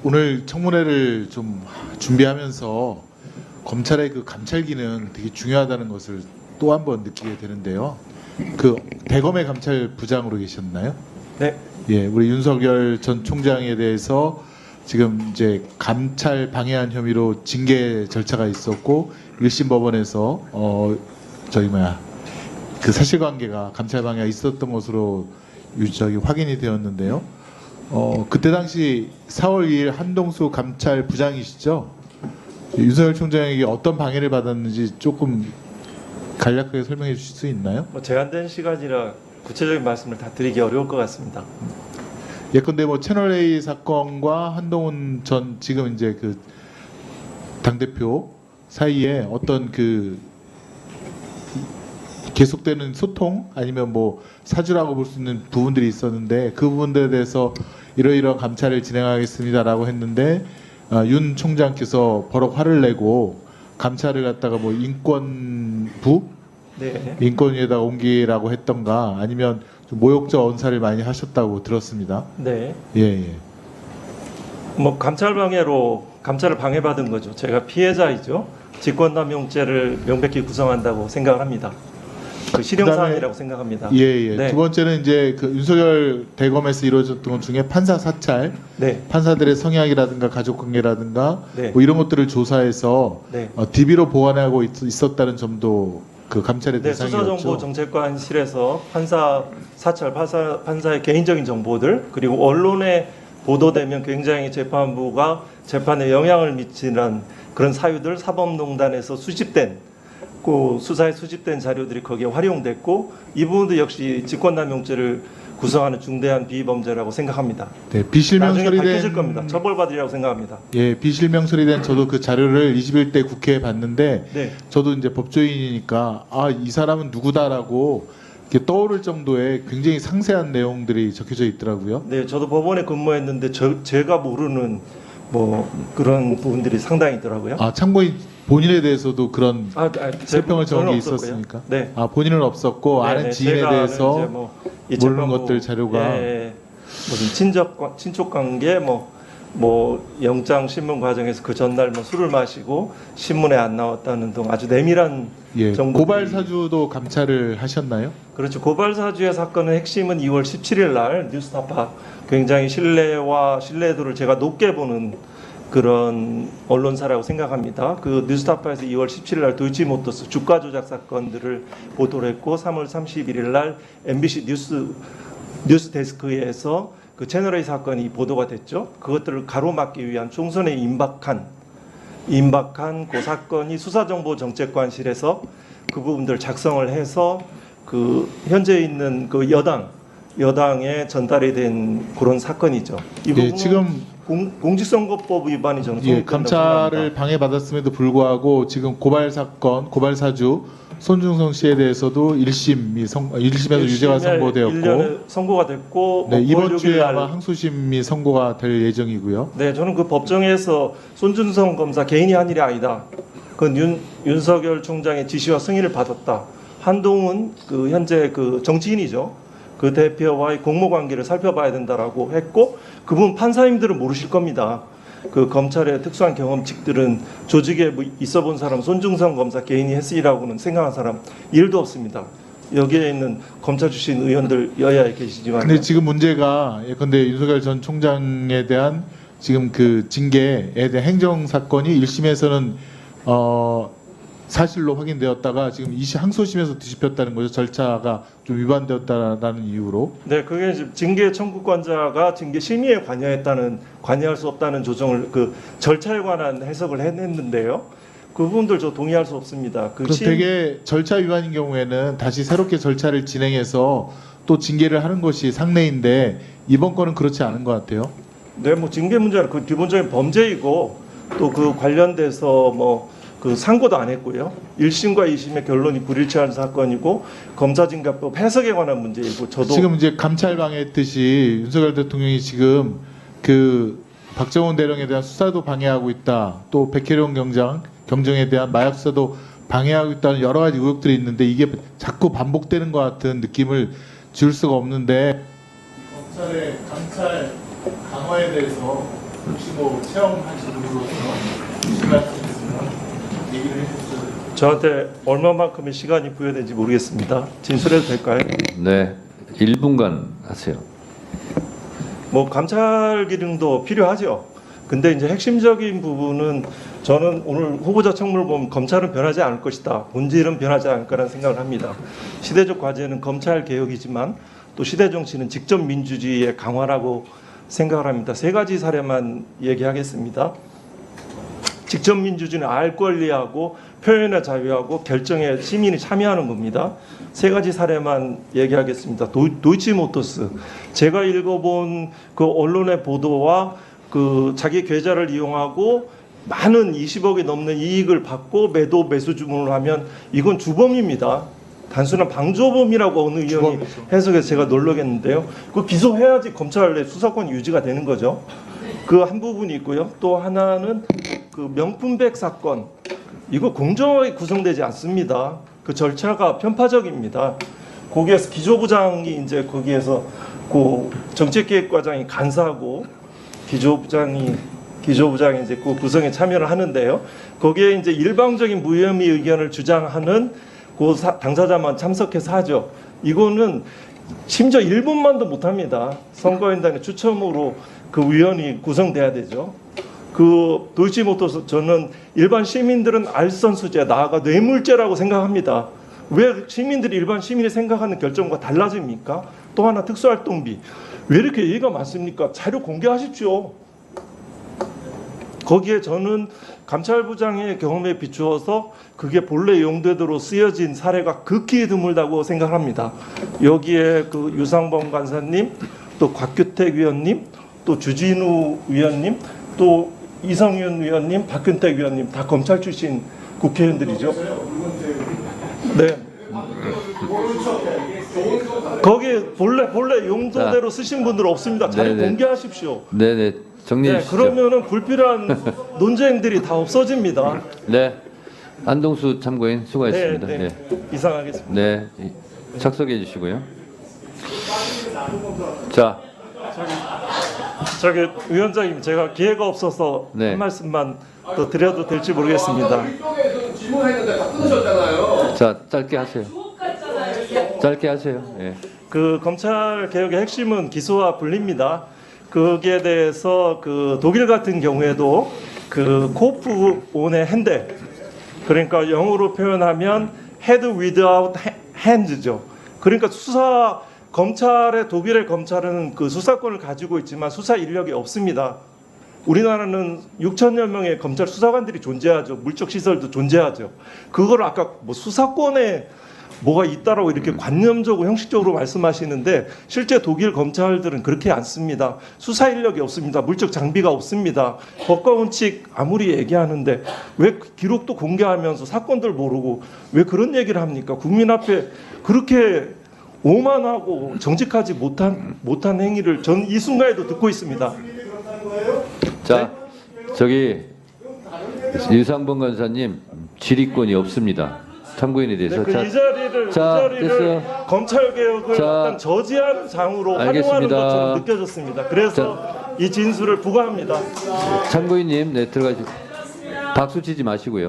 오늘 청문회를 좀 준비하면서 검찰의 그 감찰 기능 되게 중요하다는 것을 또 한 번 느끼게 되는데요. 그 대검의 감찰부장으로 계셨나요? 네. 예, 우리 윤석열 전 총장에 대해서 지금 이제 감찰 방해한 혐의로 징계 절차가 있었고 1심 법원에서 그 사실관계가 감찰 방해가 있었던 것으로 확인이 되었는데요. 그때 당시 4월 2일 한동수 감찰부장이시죠? 윤석열 총장에게 어떤 방해를 받았는지 조금 간략하게 설명해 주실 수 있나요? 제한된 시간이라 구체적인 말씀을 다 드리기 어려울 것 같습니다. 예컨대 채널A 사건과 한동훈 전 지금 이제 그 당대표 사이에 어떤 그 계속되는 소통 아니면 사주라고 볼 수 있는 부분들이 있었는데 그 부분들에 대해서 이러이러한 감찰을 진행하겠습니다라고 했는데 윤 총장께서 버럭 화를 내고 감찰을 갖다가 인권부 네. 인권위에다가 옮기라고 했던가 아니면 좀 모욕적 언사를 많이 하셨다고 들었습니다. 네. 예. 감찰 방해로 감찰을 방해받은 거죠. 제가 피해자이죠. 직권남용죄를 명백히 구성한다고 생각을 합니다. 그 실형 사안이라고 생각합니다. 예. 네. 두 번째는 이제 그 윤석열 대검에서 이루어졌던 것 중에 판사 사찰, 네. 판사들의 성향이라든가 가족관계라든가 네. 이런 것들을 조사해서 네. DB로 보완하고 있었다는 점도 그 감찰의 네, 대상이었죠. 수사정보정책관실에서 판사 사찰, 판사의 개인적인 정보들 그리고 언론에 보도되면 굉장히 재판부가 재판에 영향을 미치는 그런 사유들 사법농단에서 수집된 수사에 수집된 자료들이 거기에 활용됐고 이 부분도 역시 직권남용죄를 구성하는 중대한 비범죄라고 생각합니다. 네, 비실명 나중에 처리된 밝혀질 겁니다. 처벌받으리라고 생각합니다. 예, 비실명 처리된 저도 그 자료를 21대 국회에 봤는데 네. 저도 이제 법조인이니까 이 사람은 누구다라고 이렇게 떠오를 정도의 굉장히 상세한 내용들이 적혀져 있더라고요. 네, 저도 법원에 근무했는데 제가 모르는 그런 부분들이 상당히 있더라고요. 참고인 본인에 대해서도 그런 설명을 적은 게 없었고요. 있었습니까? 네. 본인은 없었고 아는 지인에 대해서 모르는 것들 자료가 무슨 친족 관계 영장 신문 과정에서 그 전날 술을 마시고 신문에 안 나왔다는 등 아주 내밀한 정보. 고발 사주도 감찰을 하셨나요? 그렇죠. 고발 사주의 사건의 핵심은 2월 17일 날 뉴스타파 굉장히 신뢰도를 제가 높게 보는 그런 언론사라고 생각합니다. 그 뉴스타파에서 2월 17일 날 도이치모터스 주가 조작 사건들을 보도를 했고 3월 31일 날 MBC 뉴스 데스크에서 그 채널A 사건이 보도가 됐죠. 그것들을 가로막기 위한 총선에 임박한 그 사건이 수사정보정책관실에서 그 부분들 작성을 해서 그 현재 있는 그 여당에 전달이 된 그런 사건이죠. 이 부분은 지금 공직선거법 위반이 저는 성립된다고 감찰을 생각합니다. 방해받았음에도 불구하고 지금 고발 사주 손중성 씨에 대해서도 1심에서 유죄가 선고되었고 1년에 선고가 됐고 이번 주에 아마 항소심이 선고가 될 예정이고요. 네, 저는 그 법정에서 손준성 검사 개인이 한 일이 아니다. 그 윤석열 총장의 지시와 승인을 받았다. 한동훈 그 현재 그 정치인이죠. 그 대표와의 공모관계를 살펴봐야 된다라고 했고 그분 판사님들은 모르실 겁니다. 그 검찰의 특수한 경험칙들은 조직에 있어 본 사람 손중성 검사 개인이 했으리라고는 생각한 사람 1도 없습니다. 여기에 있는 검찰 출신 의원들 여야에 계시지만 근데 지금 문제가 예컨대 윤석열 전 총장에 대한 지금 그 징계에 대한 행정 사건이 1심에서는 사실로 확인되었다가 지금 항소심에서 뒤집혔다는 거죠. 절차가 좀 위반되었다라는 이유로. 네, 그게 징계 청구권자가 징계 심의에 관여할 수 없다는 조정을 그 절차에 관한 해석을 했는데요. 그 부분들 저 동의할 수 없습니다. 그럼 되게 절차 위반인 경우에는 다시 새롭게 절차를 진행해서 또 징계를 하는 것이 상례인데 이번 건은 그렇지 않은 것 같아요. 네, 징계 문제는 그 기본적인 범죄이고 또 그 관련돼서 그 상고도 안 했고요. 1심과 2심의 결론이 불일치한 사건이고 검사징계법 해석에 관한 문제이고 저도 지금 이제 감찰 방해했듯이 윤석열 대통령이 지금 그 박정훈 대령에 대한 수사도 방해하고 있다. 또 백혜령 경정에 대한 마약 수사도 방해하고 있다는 여러 가지 의혹들이 있는데 이게 자꾸 반복되는 것 같은 느낌을 줄 수가 없는데 검찰의 감찰 강화에 대해서 혹시 뭐 체험하신 분으로서 무슨 말씀 있으면 얘기를 해주세요. 저한테 얼마만큼의 시간이 부여된지 모르겠습니다. 진술해도 될까요? 네, 1분간 하세요. 뭐 감찰 기능도 필요하죠. 근데 이제 핵심적인 부분은 저는 오늘 후보자 청문을 보면 검찰은 변하지 않을 것이다. 본질은 변하지 않을 거라는 생각을 합니다. 시대적 과제는 검찰 개혁이지만 또 시대 정치는 직접 민주주의의 강화라고 생각을 합니다. 세 가지 사례만 얘기하겠습니다. 직접 민주주의는 알 권리하고 표현의 자유하고 결정에 시민이 참여하는 겁니다. 세 가지 사례만 얘기하겠습니다. 도이치모터스, 제가 읽어본 그 언론의 보도와 그 자기 계좌를 이용하고 많은 20억이 넘는 이익을 받고 매수 주문을 하면 이건 주범입니다. 단순한 방조범이라고 어느 의원이 주범이죠. 해석해서 제가 놀라겠는데요. 그 기소해야지 검찰 내 수사권이 유지가 되는 거죠. 그 한 부분이 있고요. 또 하나는 그 명품백 사건. 이거 공정하게 구성되지 않습니다. 그 절차가 편파적입니다. 거기에서 기조부장이 이제 거기에서 그 정책기획과장이 간사하고 기조부장이 이제 그 구성에 참여를 하는데요. 거기에 이제 일방적인 무혐의 의견을 주장하는 그 당사자만 참석해서 하죠. 이거는 심지어 1분만도 못합니다. 선거인단의 추첨으로 그 위원이 구성돼야 되죠. 그 도이치모터스 저는 일반 시민들은 알선수재 나아가 뇌물죄라고 생각합니다. 왜 시민들이 일반 시민이 생각하는 결정과 달라집니까? 또 하나 특수활동비 왜 이렇게 얘기가 많습니까? 자료 공개하십시오. 거기에 저는 감찰부장의 경험에 비추어서 그게 본래 용도대로 쓰여진 사례가 극히 드물다고 생각합니다. 여기에 그 유상범 간사님, 또 곽규택 위원님, 또 주진우 위원님, 또 이성윤 위원님, 박균택 위원님 다 검찰 출신 국회의원들이죠. 네. 거기에 본래 용도대로 쓰신 분들 없습니다. 자료 네네. 공개하십시오. 네네, 정리해 네, 주시죠. 그러면은 불필요한 논쟁들이 다 없어집니다. 네, 안동수 참고인 수고하셨습니다. 네, 네, 네. 이상하겠습니다. 네, 착석해 주시고요. 자, 저기 위원장님 제가 기회가 없어서 네. 한 말씀만 더 드려도 될지 모르겠습니다. 일종에서 질문했는데 다 끊으셨잖아요. 자, 짧게 하세요. 짧게 하세요. 예. 그 검찰 개혁의 핵심은 기소와 분리입니다. 거기에 대해서 그 독일 같은 경우에도 그 코프 온의 핸드 그러니까 영어로 표현하면 head without hands죠. 그러니까 검찰의 독일의 검찰은 그 수사권을 가지고 있지만 수사 인력이 없습니다. 우리나라는 6천여 명의 검찰 수사관들이 존재하죠. 물적 시설도 존재하죠. 그걸 아까 뭐 수사권에 뭐가 있다라고 이렇게 관념적으로 형식적으로 말씀하시는데 실제 독일 검찰들은 그렇게 않습니다. 수사 인력이 없습니다. 물적 장비가 없습니다. 법과 원칙 아무리 얘기하는데 왜 기록도 공개하면서 사건들 모르고 왜 그런 얘기를 합니까? 국민 앞에 그렇게 오만하고 정직하지 못한 행위를 전 이 순간에도 듣고 있습니다. 자, 저기 유상범 간사님 질의권이 없습니다. 참고인에 대해서. 네, 이 자리를 됐어요. 검찰 개혁을 자, 약간 저지하는 장으로 활용하는 알겠습니다. 것처럼 느껴졌습니다. 그래서 이 진술을 부과합니다. 참고인님, 네, 들어가시고 박수 치지 마시고요.